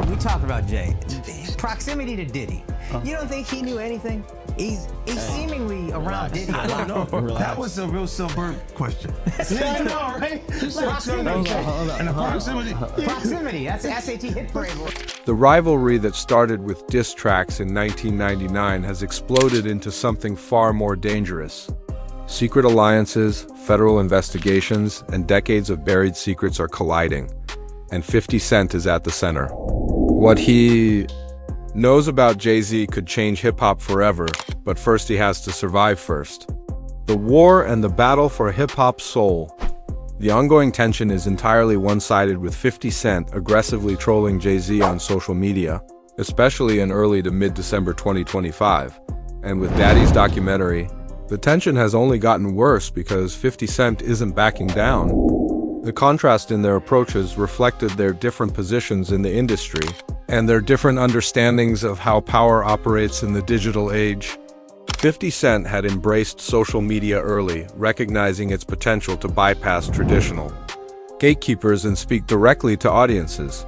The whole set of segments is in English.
we talk about Jay. Proximity to Diddy. You don't think he knew anything? He's seemingly around Diddy a lot. No, that was a real suburb question. Yeah, I know, right? Proximity. Proximity. That's SAT hit parade. The rivalry that started with diss tracks in 1999 has exploded into something far more dangerous. Secret alliances, federal investigations, and decades of buried secrets are colliding, and 50 Cent is at the center. What he knows about Jay-Z could change hip-hop forever, but first he has to survive first. The war and the battle for hip-hop's soul. The ongoing tension is entirely one-sided, with 50 Cent aggressively trolling Jay-Z on social media, especially in early to mid-December 2025. And with Daddy's documentary, the tension has only gotten worse because 50 Cent isn't backing down. The contrast in their approaches reflected their different positions in the industry and their different understandings of how power operates in the digital age. 50 Cent had embraced social media early, recognizing its potential to bypass traditional gatekeepers and speak directly to audiences.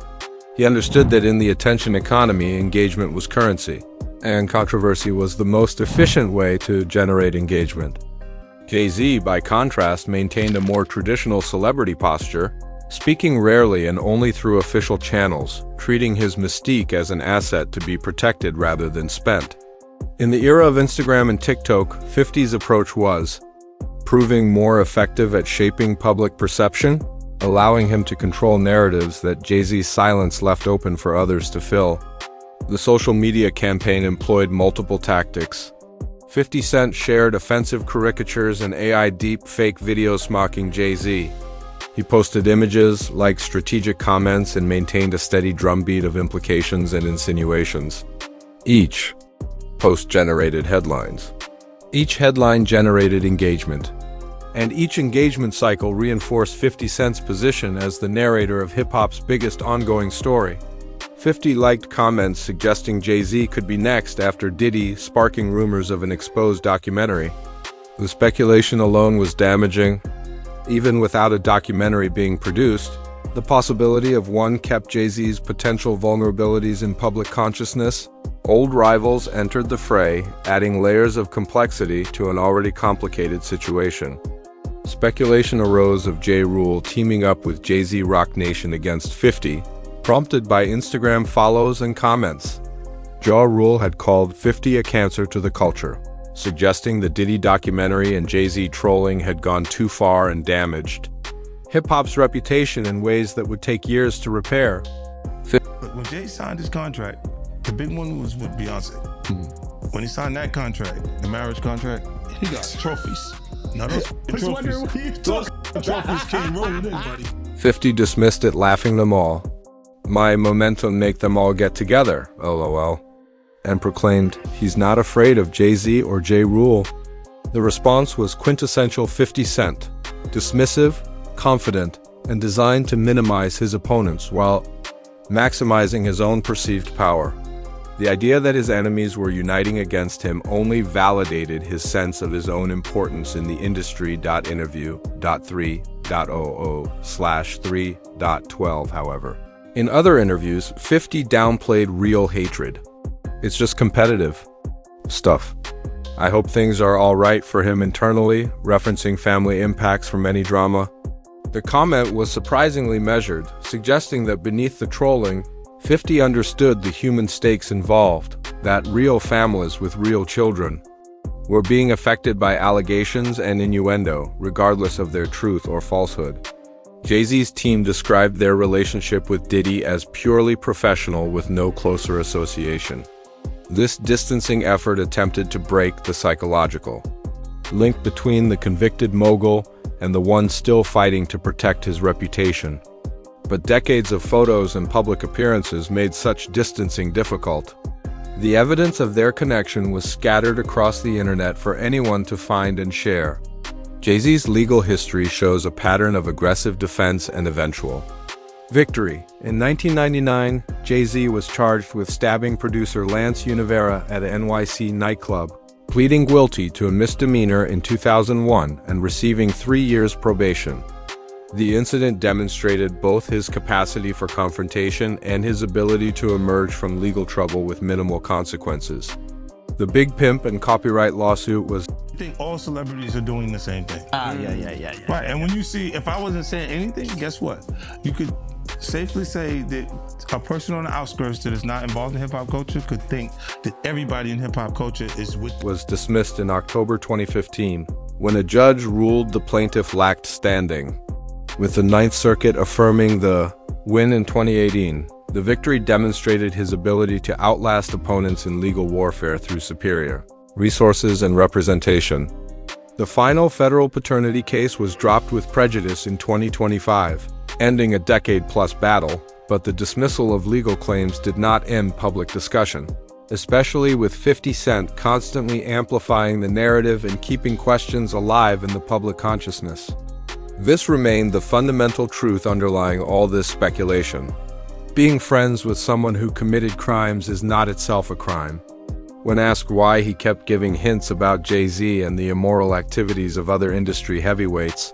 He understood that in the attention economy, engagement was currency, and controversy was the most efficient way to generate engagement. Jay-Z, by contrast, maintained a more traditional celebrity posture, speaking rarely and only through official channels, treating his mystique as an asset to be protected rather than spent. In the era of Instagram and TikTok, 50's approach was proving more effective at shaping public perception, allowing him to control narratives that Jay-Z's silence left open for others to fill. The social media campaign employed multiple tactics. 50 Cent shared offensive caricatures and AI deep fake videos mocking Jay-Z. He posted images, liked strategic comments, and maintained a steady drumbeat of implications and insinuations. Each post generated headlines. Each headline generated engagement. And each engagement cycle reinforced 50 Cent's position as the narrator of hip-hop's biggest ongoing story. 50 liked comments suggesting Jay-Z could be next after Diddy, sparking rumors of an exposed documentary. The speculation alone was damaging. Even without a documentary being produced, the possibility of one kept Jay-Z's potential vulnerabilities in public consciousness. Old rivals entered the fray, adding layers of complexity to an already complicated situation. Speculation arose of J. Rule teaming up with Jay-Z Roc Nation against 50, prompted by Instagram follows and comments. Ja Rule had called 50 a cancer to the culture, suggesting the Diddy documentary and Jay-Z trolling had gone too far and damaged hip-hop's reputation in ways that would take years to repair. But when Jay signed his contract, the big one was with Beyonce. When he signed that contract, the marriage contract, he got trophies. Now those trophies came rolling in, buddy. 50 dismissed it, laughing them all. My momentum make them all get together, LOL, and proclaimed he's not afraid of Jay-Z or J. Rule. The response was quintessential 50 Cent, dismissive, confident, and designed to minimize his opponents while maximizing his own perceived power. The idea that his enemies were uniting against him only validated his sense of his own importance in the industry. Interview.3.00/3.12, however. In other interviews, 50 downplayed real hatred. It's just competitive stuff. I hope things are all right for him internally, referencing family impacts from any drama. The comment was surprisingly measured, suggesting that beneath the trolling, 50 understood the human stakes involved, that real families with real children were being affected by allegations and innuendo, regardless of their truth or falsehood. Jay-Z's team described their relationship with Diddy as purely professional with no closer association. This distancing effort attempted to break the psychological link between the convicted mogul and the one still fighting to protect his reputation. But decades of photos and public appearances made such distancing difficult. The evidence of their connection was scattered across the internet for anyone to find and share. Jay-Z's legal history shows a pattern of aggressive defense and eventual victory. In 1999, Jay-Z was charged with stabbing producer Lance Univera at an NYC nightclub, pleading guilty to a misdemeanor in 2001 and receiving 3 years probation. The incident demonstrated both his capacity for confrontation and his ability to emerge from legal trouble with minimal consequences. The Big Pimp and copyright lawsuit was... I think all celebrities are doing the same thing. Yeah. Right, and when you see, if I wasn't saying anything, guess what? You could safely say that a person on the outskirts that is not involved in hip-hop culture could think that everybody in hip-hop culture is with... was dismissed in October 2015 when a judge ruled the plaintiff lacked standing, with the Ninth Circuit affirming the win in 2018. The victory demonstrated his ability to outlast opponents in legal warfare through superior resources and representation. The final federal paternity case was dropped with prejudice in 2025, ending a decade-plus battle, but the dismissal of legal claims did not end public discussion, especially with 50 Cent constantly amplifying the narrative and keeping questions alive in the public consciousness. This remained the fundamental truth underlying all this speculation. Being friends with someone who committed crimes is not itself a crime. When asked why he kept giving hints about Jay-Z and the immoral activities of other industry heavyweights,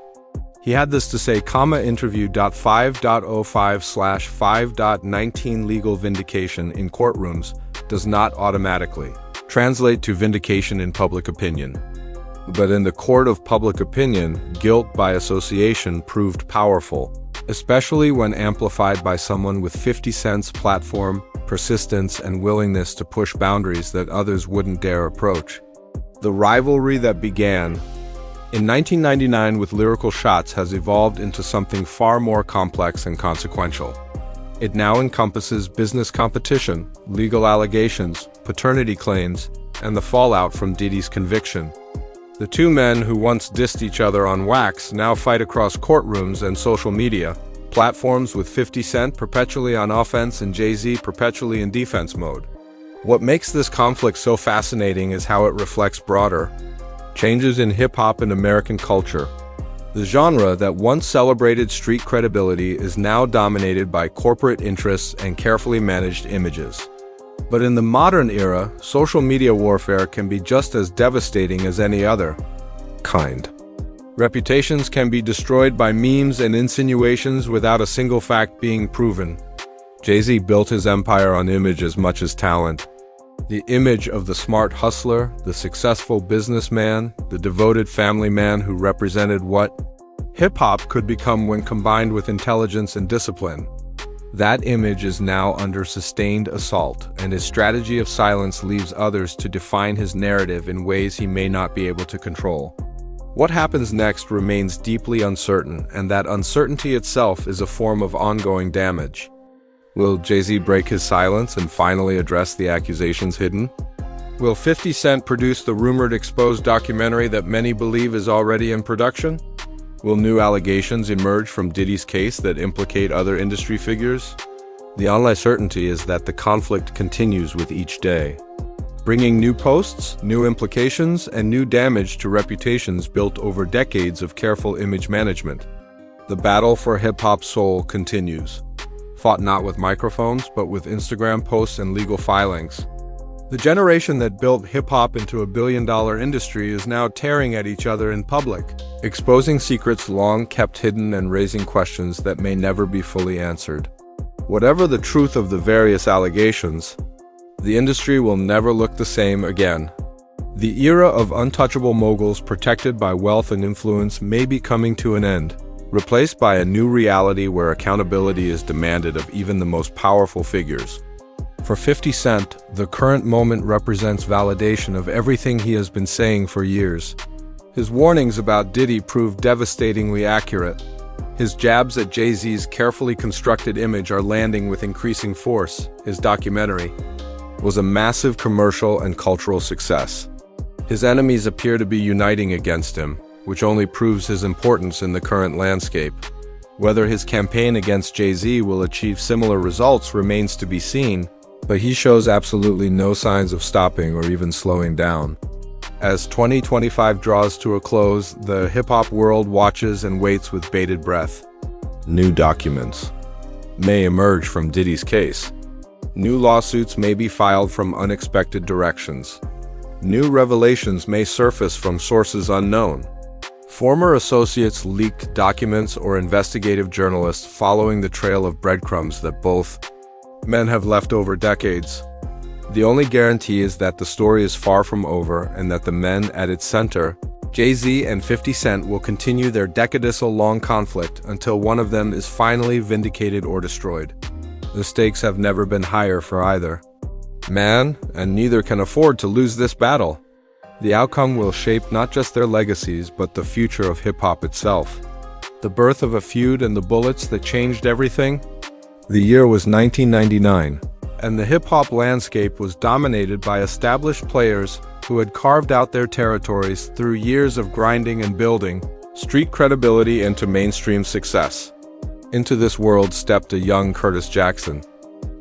he had this to say, interview.5.05/5.19 legal vindication in courtrooms does not automatically translate to vindication in public opinion. But in the court of public opinion, guilt by association proved powerful, especially when amplified by someone with 50 Cent's platform, persistence, and willingness to push boundaries that others wouldn't dare approach. The rivalry that began in 1999 with lyrical shots has evolved into something far more complex and consequential. It now encompasses business competition, legal allegations, paternity claims, and the fallout from Diddy's conviction. The two men who once dissed each other on wax now fight across courtrooms and social media platforms, with 50 Cent perpetually on offense and Jay-Z perpetually in defense mode. What makes this conflict so fascinating is how it reflects broader changes in hip-hop and American culture. The genre that once celebrated street credibility is now dominated by corporate interests and carefully managed images. But in the modern era, social media warfare can be just as devastating as any other kind. Reputations can be destroyed by memes and insinuations without a single fact being proven. Jay-Z built his empire on image as much as talent. The image of the smart hustler, the successful businessman, the devoted family man who represented what hip-hop could become when combined with intelligence and discipline. That image is now under sustained assault, and his strategy of silence leaves others to define his narrative in ways he may not be able to control. What happens next remains deeply uncertain, and that uncertainty itself is a form of ongoing damage. Will Jay-Z break his silence and finally address the accusations hidden? Will 50 Cent produce the rumored exposed documentary that many believe is already in production? Will new allegations emerge from Diddy's case that implicate other industry figures? The only certainty is that the conflict continues with each day, bringing new posts, new implications, and new damage to reputations built over decades of careful image management. The battle for hip-hop's soul continues, fought not with microphones, but with Instagram posts and legal filings. The generation that built hip-hop into a billion-dollar industry is now tearing at each other in public, exposing secrets long kept hidden and raising questions that may never be fully answered. Whatever the truth of the various allegations, the industry will never look the same again. The era of untouchable moguls protected by wealth and influence may be coming to an end, replaced by a new reality where accountability is demanded of even the most powerful figures. For 50 Cent, the current moment represents validation of everything he has been saying for years. His warnings about Diddy proved devastatingly accurate. His jabs at Jay-Z's carefully constructed image are landing with increasing force. His documentary was a massive commercial and cultural success. His enemies appear to be uniting against him, which only proves his importance in the current landscape. Whether his campaign against Jay-Z will achieve similar results remains to be seen, but he shows absolutely no signs of stopping or even slowing down. As 2025 draws to a close, the hip-hop world watches and waits with bated breath. New documents may emerge from Diddy's case. New lawsuits may be filed from unexpected directions. New revelations may surface from sources unknown. Former associates leaked documents or investigative journalists following the trail of breadcrumbs that both men have left over decades. The only guarantee is that the story is far from over and that the men at its center, Jay-Z and 50 Cent, will continue their decadal-long conflict until one of them is finally vindicated or destroyed. The stakes have never been higher for either man, and neither can afford to lose this battle. The outcome will shape not just their legacies, but the future of hip-hop itself. The birth of a feud and the bullets that changed everything? The year was 1999, and the hip-hop landscape was dominated by established players who had carved out their territories through years of grinding and building street credibility into mainstream success. Into this world stepped a young Curtis Jackson,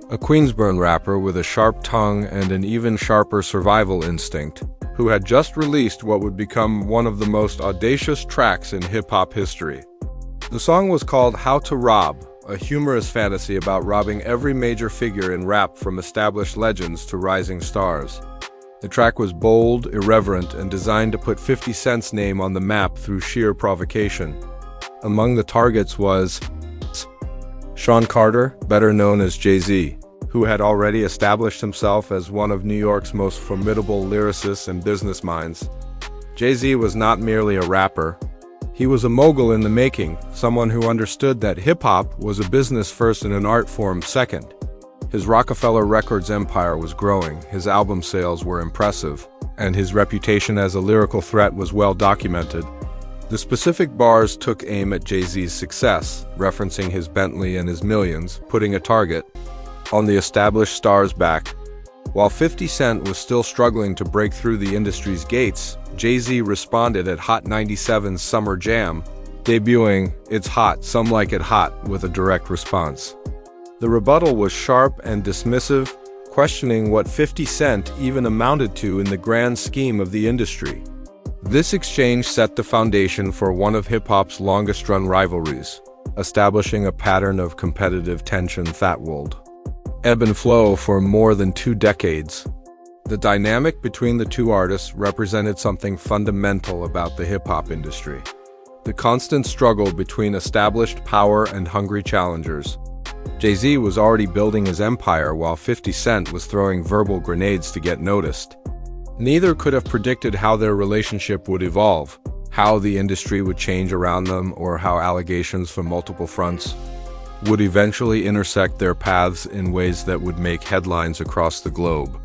a Queensborough rapper with a sharp tongue and an even sharper survival instinct, who had just released what would become one of the most audacious tracks in hip-hop history. The song was called How to Rob, a humorous fantasy about robbing every major figure in rap from established legends to rising stars. The track was bold, irreverent, and designed to put 50 Cent's name on the map through sheer provocation. Among the targets was Sean Carter, better known as Jay-Z, who had already established himself as one of New York's most formidable lyricists and business minds. Jay-Z was not merely a rapper. He was a mogul in the making, someone who understood that hip-hop was a business first and an art form second. His Rockefeller Records empire was growing, his album sales were impressive, and his reputation as a lyrical threat was well documented. The specific bars took aim at Jay-Z's success, referencing his Bentley and his millions, putting a target on the established star's back. While 50 Cent was still struggling to break through the industry's gates, Jay-Z responded at Hot 97's Summer Jam, debuting "It's Hot, Some Like It Hot" with a direct response. The rebuttal was sharp and dismissive, questioning what 50 Cent even amounted to in the grand scheme of the industry. This exchange set the foundation for one of hip-hop's longest-run rivalries, establishing a pattern of competitive tension that would ebb and flow for more than 2 decades. The dynamic between the two artists represented something fundamental about the hip-hop industry: the constant struggle between established power and hungry challengers. Jay-Z was already building his empire while 50 Cent was throwing verbal grenades to get noticed. Neither could have predicted how their relationship would evolve, how the industry would change around them, or how allegations from multiple fronts would eventually intersect their paths in ways that would make headlines across the globe.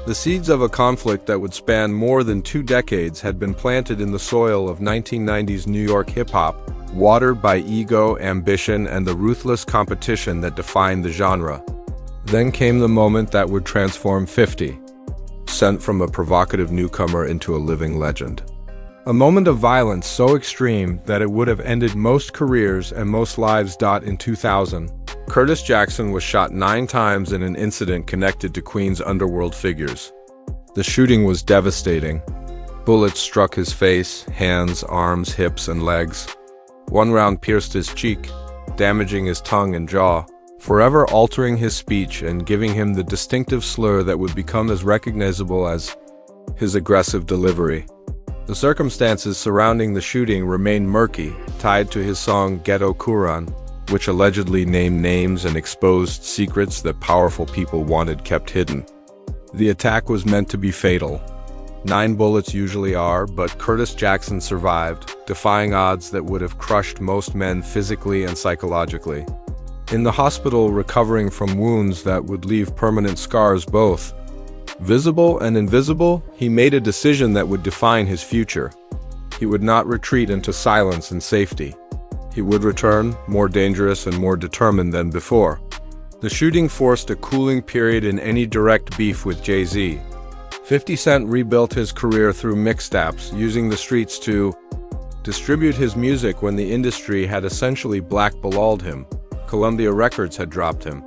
The seeds of a conflict that would span more than 2 decades had been planted in the soil of 1990s New York hip-hop, watered by ego, ambition, and the ruthless competition that defined the genre. Then came the moment that would transform 50 Cent from a provocative newcomer into a living legend. A moment of violence so extreme that it would have ended most careers and most lives. In 2000, Curtis Jackson was shot 9 times in an incident connected to Queens underworld figures. The shooting was devastating. Bullets struck his face, hands, arms, hips, and legs. One round pierced his cheek, damaging his tongue and jaw, forever altering his speech and giving him the distinctive slur that would become as recognizable as his aggressive delivery. The circumstances surrounding the shooting remain murky, tied to his song Ghetto Kuran, which allegedly named names and exposed secrets that powerful people wanted kept hidden. The attack was meant to be fatal. 9 bullets usually are, but Curtis Jackson survived, defying odds that would have crushed most men physically and psychologically. In the hospital, recovering from wounds that would leave permanent scars both visible and invisible, he made a decision that would define his future. He would not retreat into silence and safety. He would return, more dangerous and more determined than before. The shooting forced a cooling period in any direct beef with Jay-Z. 50 Cent rebuilt his career through mixtapes, using the streets to distribute his music when the industry had essentially blackballed him. Columbia Records had dropped him.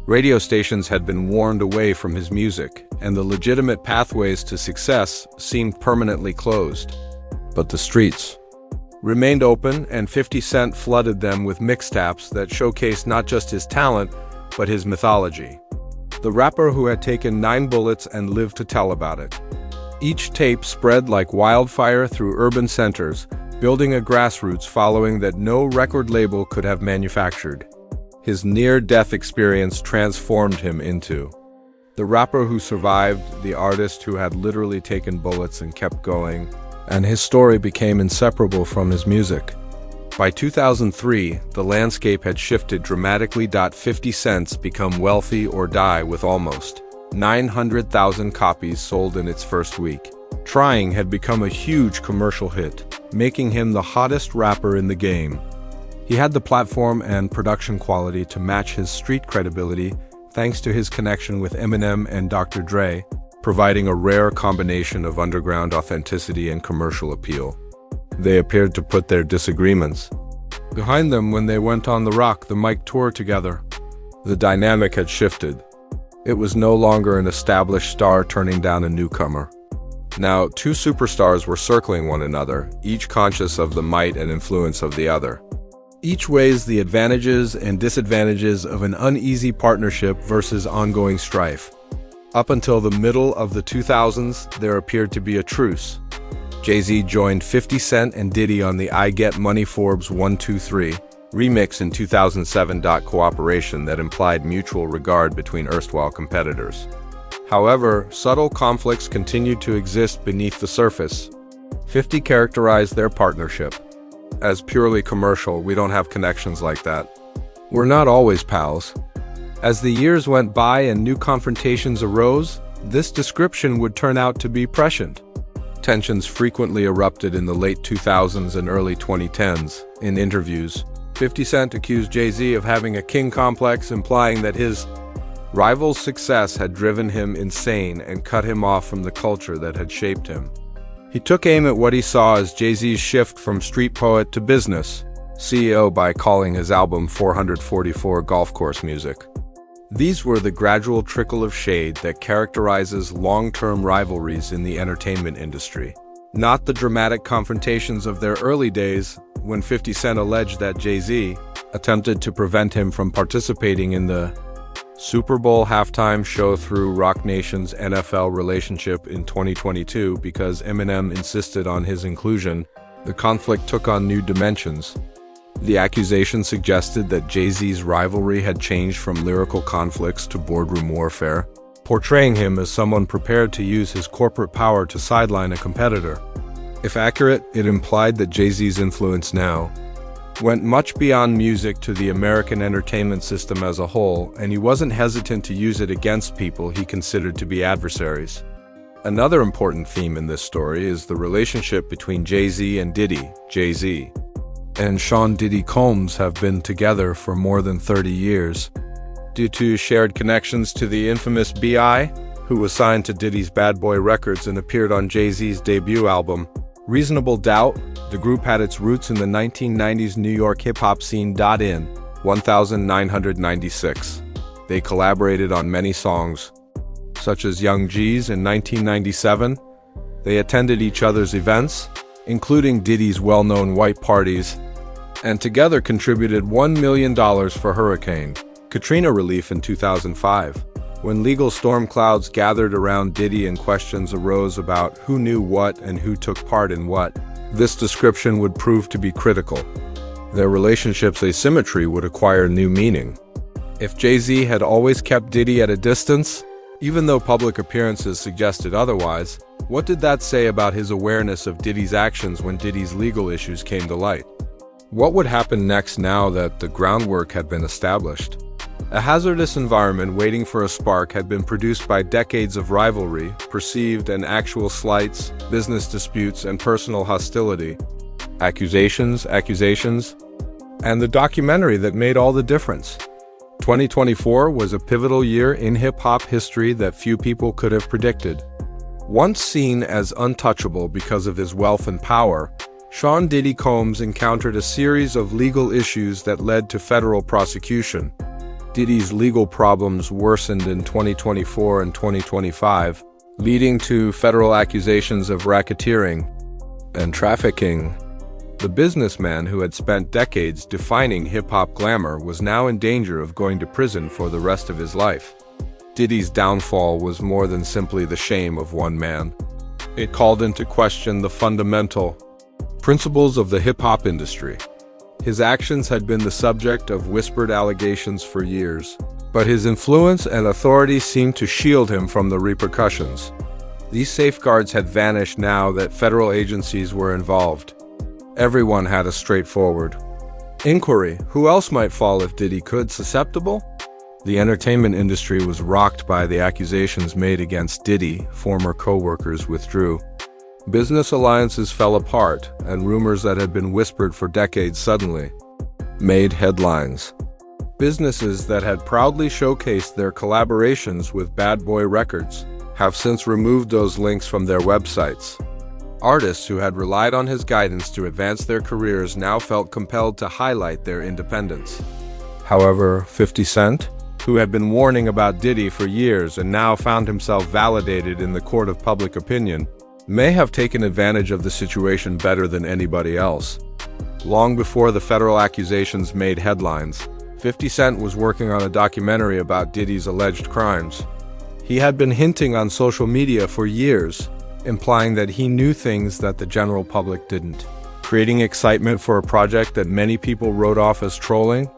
Radio stations had been warned away from his music, and the legitimate pathways to success seemed permanently closed. But the streets remained open, and 50 Cent flooded them with mixtapes that showcased not just his talent, but his mythology. The rapper who had taken 9 bullets and lived to tell about it. Each tape spread like wildfire through urban centers, building a grassroots following that no record label could have manufactured. His near-death experience transformed him into the rapper who survived, the artist who had literally taken bullets and kept going, and his story became inseparable from his music. By 2003, the landscape had shifted dramatically. 50 Cent's Become Wealthy or Die with almost 900,000 copies sold in its first week. Trying had become a huge commercial hit, making him the hottest rapper in the game. He had the platform and production quality to match his street credibility thanks to his connection with Eminem and Dr. Dre, providing a rare combination of underground authenticity and commercial appeal. They appeared to put their disagreements behind them when they went on the Rock the Mic tour together. The dynamic had shifted. It was no longer an established star turning down a newcomer. Now, two superstars were circling one another, each conscious of the might and influence of the other. Each weighs the advantages and disadvantages of an uneasy partnership versus ongoing strife. Up until the middle of the 2000s, there appeared to be a truce. Jay-Z joined 50 Cent and Diddy on the I Get Money Forbes 123 remix in 2007. Cooperation that implied mutual regard between erstwhile competitors. However, subtle conflicts continued to exist beneath the surface. 50 characterized their partnership as purely commercial. We don't have connections like that. We're not always pals. As the years went by and new confrontations arose, this description would turn out to be prescient. Tensions frequently erupted in the late 2000s and early 2010s. In interviews, 50 Cent accused Jay-Z of having a king complex, implying that his rival's success had driven him insane and cut him off from the culture that had shaped him. He took aim at what he saw as Jay-Z's shift from street poet to business CEO by calling his album 444 golf course music. These were the gradual trickle of shade that characterizes long-term rivalries in the entertainment industry. Not the dramatic confrontations of their early days, when 50 Cent alleged that Jay-Z attempted to prevent him from participating in the Super Bowl halftime show through Roc Nation's NFL relationship in 2022 because Eminem insisted on his inclusion. The conflict took on new dimensions. The accusation suggested that Jay-Z's rivalry had changed from lyrical conflicts to boardroom warfare, portraying him as someone prepared to use his corporate power to sideline a competitor. If accurate, it implied that Jay-Z's influence now went much beyond music to the American entertainment system as a whole, and he wasn't hesitant to use it against people he considered to be adversaries. Another important theme in this story is the relationship between Jay-Z and Diddy. Jay-Z and Sean Diddy Combs have been together for more than 30 years. Due to shared connections to the infamous B.I., who was signed to Diddy's Bad Boy Records and appeared on Jay-Z's debut album, Reasonable Doubt, the group had its roots in the 1990s New York hip-hop scene. In 1996, they collaborated on many songs, such as Young G's in 1997. They attended each other's events, including Diddy's well-known white parties, and together contributed $1 million for Hurricane Katrina relief in 2005. When legal storm clouds gathered around Diddy and questions arose about who knew what and who took part in what, this description would prove to be critical. Their relationship's asymmetry would acquire new meaning. If Jay-Z had always kept Diddy at a distance, even though public appearances suggested otherwise, what did that say about his awareness of Diddy's actions when Diddy's legal issues came to light? What would happen next now that the groundwork had been established? A hazardous environment waiting for a spark had been produced by decades of rivalry, perceived and actual slights, business disputes, and personal hostility. Accusations, and the documentary that made all the difference. 2024 was a pivotal year in hip-hop history that few people could have predicted. Once seen as untouchable because of his wealth and power, Sean Diddy Combs encountered a series of legal issues that led to federal prosecution. Diddy's legal problems worsened in 2024 and 2025, leading to federal accusations of racketeering and trafficking. The businessman who had spent decades defining hip-hop glamour was now in danger of going to prison for the rest of his life. Diddy's downfall was more than simply the shame of one man. It called into question the fundamental Principles of the hip-hop industry. His actions had been the subject of whispered allegations for years, but his influence and authority seemed to shield him from the repercussions. These safeguards had vanished now that federal agencies were involved. Everyone had a straightforward inquiry. Who else might fall if Diddy could? Susceptible? The entertainment industry was rocked by the accusations made against Diddy. Former co-workers withdrew. Business alliances fell apart, and rumors that had been whispered for decades suddenly made headlines. Businesses that had proudly showcased their collaborations with Bad Boy Records have since removed those links from their websites. Artists who had relied on his guidance to advance their careers now felt compelled to highlight their independence. However, 50 Cent, who had been warning about Diddy for years and now found himself validated in the court of public opinion, may have taken advantage of the situation better than anybody else. Long before the federal accusations made headlines, 50 Cent was working on a documentary about Diddy's alleged crimes. He had been hinting on social media for years, implying that he knew things that the general public didn't, creating excitement for a project that many people wrote off as trolling.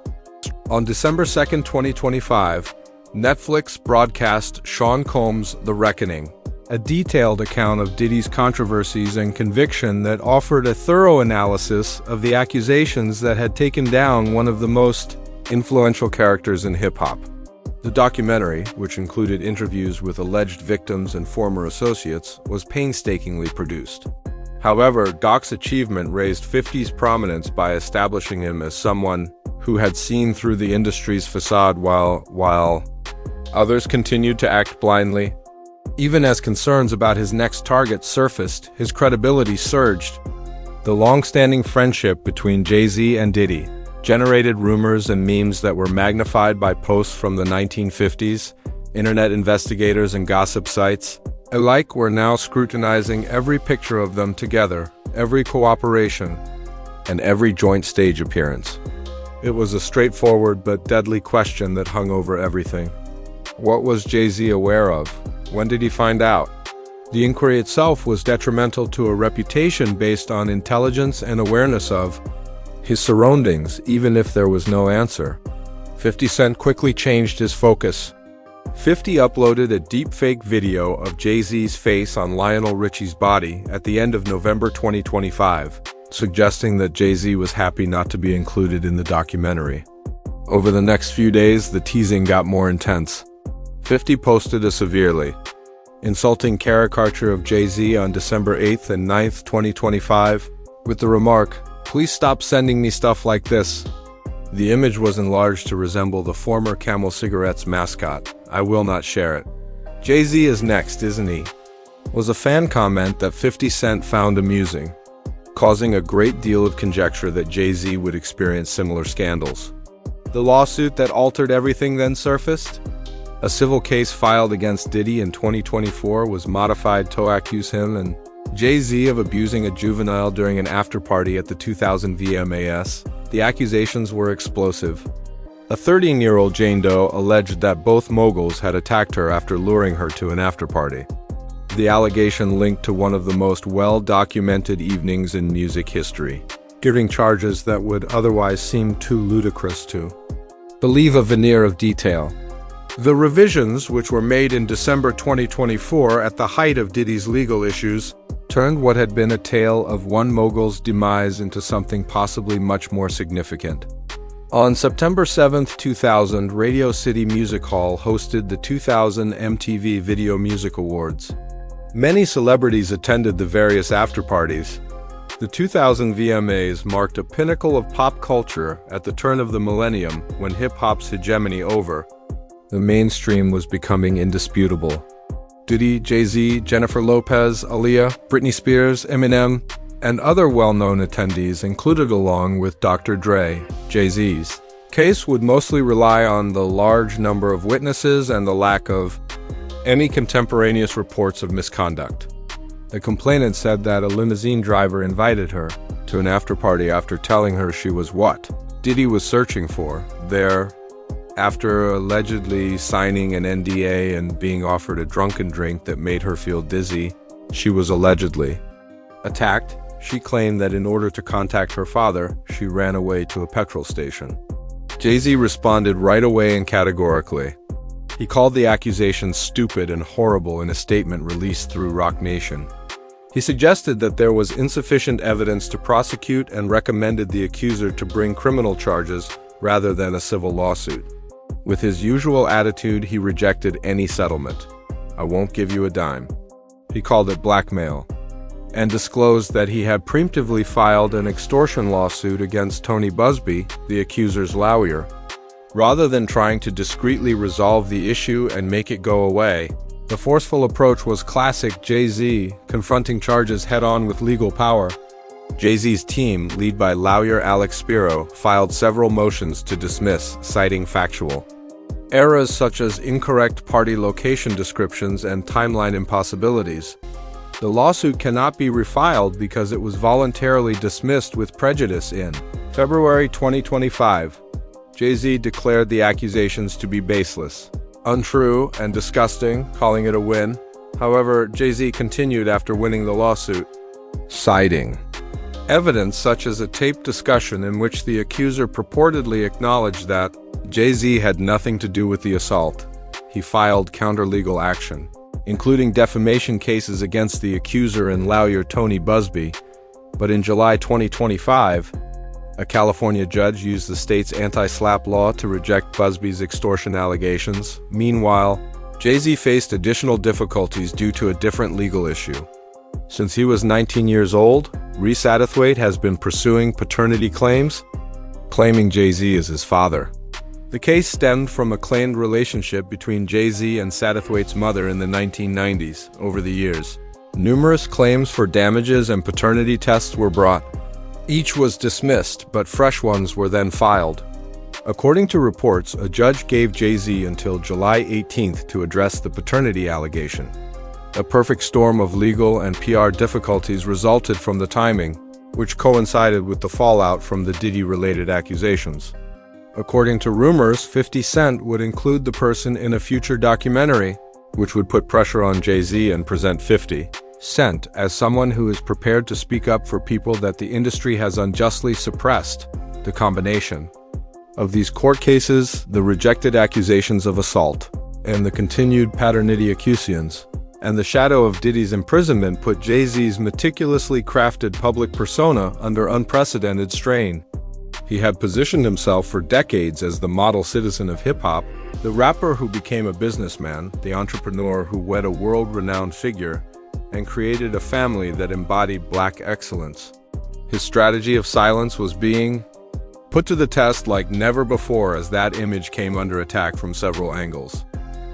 On December 2, 2025, Netflix broadcast Sean Combs' The Reckoning, a detailed account of Diddy's controversies and conviction that offered a thorough analysis of the accusations that had taken down one of the most influential characters in hip-hop. The documentary, which included interviews with alleged victims and former associates, was painstakingly produced. However, Doc's achievement raised 50's prominence by establishing him as someone who had seen through the industry's facade while others continued to act blindly. Even as concerns about his next target surfaced, his credibility surged. The long-standing friendship between Jay-Z and Diddy generated rumors and memes that were magnified by posts from the 1950s. Internet investigators and gossip sites alike were now scrutinizing every picture of them together, every cooperation, and every joint stage appearance. It was a straightforward but deadly question that hung over everything. What was Jay-Z aware of? When did he find out? The inquiry itself was detrimental to a reputation based on intelligence and awareness of his surroundings, even if there was no answer. 50 Cent quickly changed his focus. 50 uploaded a deepfake video of Jay-Z's face on Lionel Richie's body at the end of November 2025, suggesting that Jay-Z was happy not to be included in the documentary. Over the next few days, the teasing got more intense. 50 posted a severely insulting caricature of Jay-Z on December 8th and 9th, 2025, with the remark, "Please stop sending me stuff like this." The image was enlarged to resemble the former Camel Cigarettes mascot. "I will not share it." "Jay-Z is next, isn't he?" was a fan comment that 50 Cent found amusing, causing a great deal of conjecture that Jay-Z would experience similar scandals. The lawsuit that altered everything then surfaced. A civil case filed against Diddy in 2024 was modified to accuse him and Jay-Z of abusing a juvenile during an after-party at the 2000 VMAs. The accusations were explosive. A 13-year-old Jane Doe alleged that both moguls had attacked her after luring her to an after-party. The allegation linked to one of the most well-documented evenings in music history, giving charges that would otherwise seem too ludicrous to believe a veneer of detail. The revisions, which were made in December 2024 at the height of Diddy's legal issues, turned what had been a tale of one mogul's demise into something possibly much more significant. On September 7, 2000, Radio City Music Hall hosted the 2000 MTV Video Music Awards. Many celebrities attended the various after-parties. The 2000 VMAs marked a pinnacle of pop culture at the turn of the millennium when hip-hop's hegemony over. The mainstream was becoming indisputable. Diddy, Jay-Z, Jennifer Lopez, Aaliyah, Britney Spears, Eminem, and other well-known attendees included along with Dr. Dre, Jay-Z's case would mostly rely on the large number of witnesses and the lack of any contemporaneous reports of misconduct. The complainant said that a limousine driver invited her to an after-party after telling her she was what Diddy was searching for there. After allegedly signing an NDA and being offered a drunken drink that made her feel dizzy, she was allegedly attacked. She claimed that in order to contact her father, she ran away to a petrol station. Jay-Z responded right away and categorically. He called the accusations stupid and horrible in a statement released through Roc Nation. He suggested that there was insufficient evidence to prosecute and recommended the accuser to bring criminal charges rather than a civil lawsuit. With his usual attitude, he rejected any settlement. "I won't give you a dime." He called it blackmail, and disclosed that he had preemptively filed an extortion lawsuit against Tony Busby, the accuser's lawyer. Rather than trying to discreetly resolve the issue and make it go away, the forceful approach was classic Jay-Z, confronting charges head-on with legal power. Jay-Z's team, led by lawyer Alex Spiro, filed several motions to dismiss, citing factual errors such as incorrect party location descriptions and timeline impossibilities. The lawsuit cannot be refiled because it was voluntarily dismissed with prejudice in February 2025. Jay-Z declared the accusations to be baseless, untrue, and disgusting, calling it a win. However, Jay-Z continued after winning the lawsuit, citing evidence such as a taped discussion in which the accuser purportedly acknowledged that Jay-Z had nothing to do with the assault. He filed counter-legal action, including defamation cases against the accuser and lawyer Tony Busby. But in July 2025, a California judge used the state's anti-SLAPP law to reject Busby's extortion allegations. Meanwhile, Jay-Z faced additional difficulties due to a different legal issue. Since he was 19 years old, Reese Satterthwaite has been pursuing paternity claims, claiming Jay-Z is his father. The case stemmed from a claimed relationship between Jay-Z and Satterthwaite's mother in the 1990s. Over the years, numerous claims for damages and paternity tests were brought. Each was dismissed, but fresh ones were then filed. According to reports, a judge gave Jay-Z until July 18th to address the paternity allegation. A perfect storm of legal and PR difficulties resulted from the timing, which coincided with the fallout from the Diddy-related accusations. According to rumors, 50 Cent would include the person in a future documentary, which would put pressure on Jay-Z and present 50 Cent as someone who is prepared to speak up for people that the industry has unjustly suppressed. The combination of these court cases, the rejected accusations of assault, and the continued paternity accusations, and the shadow of Diddy's imprisonment put Jay-Z's meticulously crafted public persona under unprecedented strain. He had positioned himself for decades as the model citizen of hip-hop, the rapper who became a businessman, the entrepreneur who wed a world-renowned figure, and created a family that embodied Black excellence. His strategy of silence was being put to the test like never before as that image came under attack from several angles.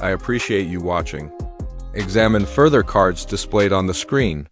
I appreciate you watching. Examine further cards displayed on the screen.